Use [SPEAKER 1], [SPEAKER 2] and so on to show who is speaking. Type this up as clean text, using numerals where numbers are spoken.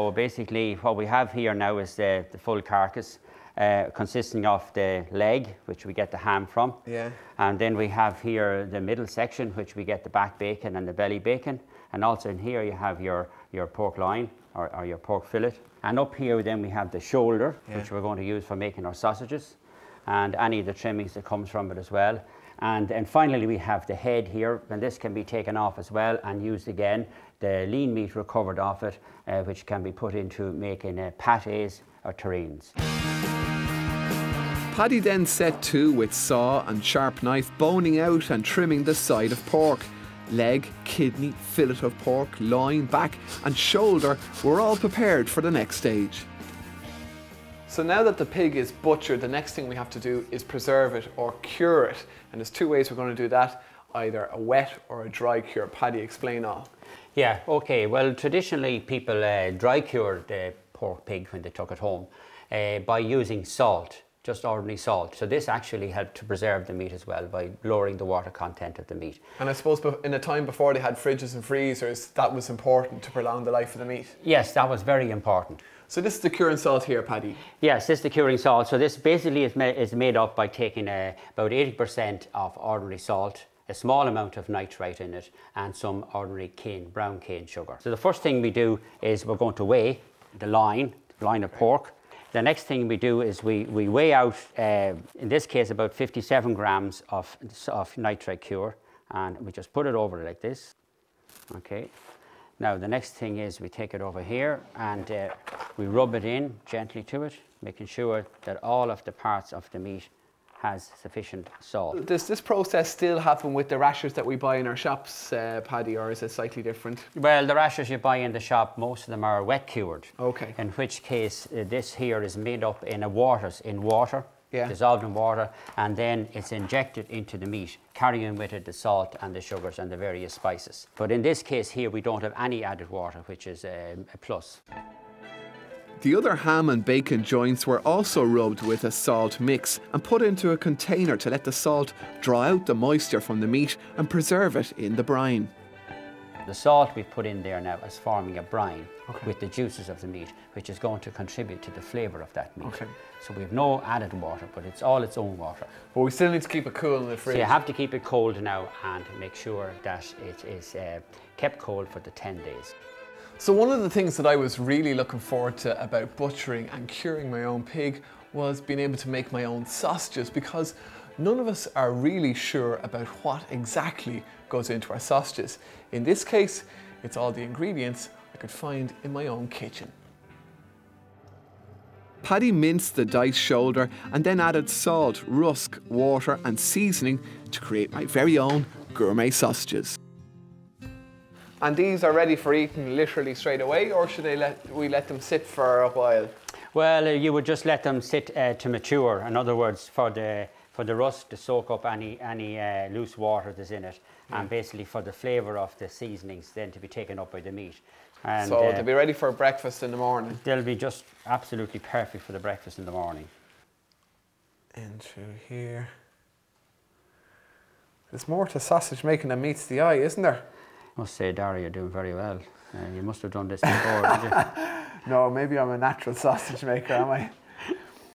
[SPEAKER 1] So basically what we have here now is the full carcass consisting of the leg, which we get the ham from.
[SPEAKER 2] Yeah.
[SPEAKER 1] And then we have here the middle section, which we get the back bacon and the belly bacon. And also in here you have your pork loin or your pork fillet. And up here then we have the shoulder, which we're going to use for making our sausages, and any of the trimmings that comes from it as well. And finally we have the head here, and this can be taken off as well and used again. The lean meat recovered off it, which can be put into making pâtés or terrines.
[SPEAKER 2] Paddy then set to with saw and sharp knife, boning out and trimming the side of pork. Leg, kidney, fillet of pork, loin, back and shoulder were all prepared for the next stage. So now that the pig is butchered, the next thing we have to do is preserve it or cure it. And there's two ways we're going to do that, either a wet or a dry cure. Paddy, explain all.
[SPEAKER 1] Yeah, okay. Well, traditionally people dry cured the pork pig when they took it home by using salt. Just ordinary salt. So this actually helped to preserve the meat as well by lowering the water content of the meat.
[SPEAKER 2] And I suppose in a time before they had fridges and freezers, that was important to prolong the life of the meat.
[SPEAKER 1] Yes, that was very important.
[SPEAKER 2] So this is the curing salt here, Paddy?
[SPEAKER 1] Yes, this is the curing salt. So this basically is made up by taking about 80% of ordinary salt, a small amount of nitrite in it, and some ordinary brown cane sugar. So the first thing we do is we're going to weigh the loin of pork. The next thing we do is we weigh out, in this case, about 57 grams of nitrite cure, and we just put it over like this. Okay. Now the next thing is we take it over here and we rub it in gently to it, making sure that all of the parts of the meat has sufficient salt.
[SPEAKER 2] Does this process still happen with the rashers that we buy in our shops, Paddy, or is it slightly different?
[SPEAKER 1] Well, the rashers you buy in the shop, most of them are wet cured.
[SPEAKER 2] Okay.
[SPEAKER 1] In which case, this here is made up in water,
[SPEAKER 2] yeah,
[SPEAKER 1] dissolved in water, and then it's injected into the meat, carrying with it the salt and the sugars and the various spices. But in this case here, we don't have any added water, which is a plus.
[SPEAKER 2] The other ham and bacon joints were also rubbed with a salt mix and put into a container to let the salt draw out the moisture from the meat and preserve it in the brine.
[SPEAKER 1] The salt we put in there now is forming a brine with the juices of the meat, which is going to contribute to the flavour of that meat.
[SPEAKER 2] Okay.
[SPEAKER 1] So we have no added water, but it's all its own water.
[SPEAKER 2] But we still need to keep it cool in the fridge.
[SPEAKER 1] So you have to keep it cold now and make sure that it is kept cold for the 10 days.
[SPEAKER 2] So one of the things that I was really looking forward to about butchering and curing my own pig was being able to make my own sausages, because none of us are really sure about what exactly goes into our sausages. In this case, it's all the ingredients I could find in my own kitchen. Paddy minced the diced shoulder and then added salt, rusk, water and seasoning to create my very own gourmet sausages. And these are ready for eating literally straight away, or should we let them sit for a while?
[SPEAKER 1] Well, you would just let them sit to mature. In other words, for the rust to soak up any loose water that's in it, and basically for the flavour of the seasonings then to be taken up by the meat. And
[SPEAKER 2] so they'll be ready for breakfast in the morning?
[SPEAKER 1] They'll be just absolutely perfect for the breakfast in the morning.
[SPEAKER 2] In through here. There's more to sausage making than meets the eye, isn't there?
[SPEAKER 1] I must say, Darragh, you're doing very well. You must have done this before, did you?
[SPEAKER 2] No, maybe I'm a natural sausage maker, am I?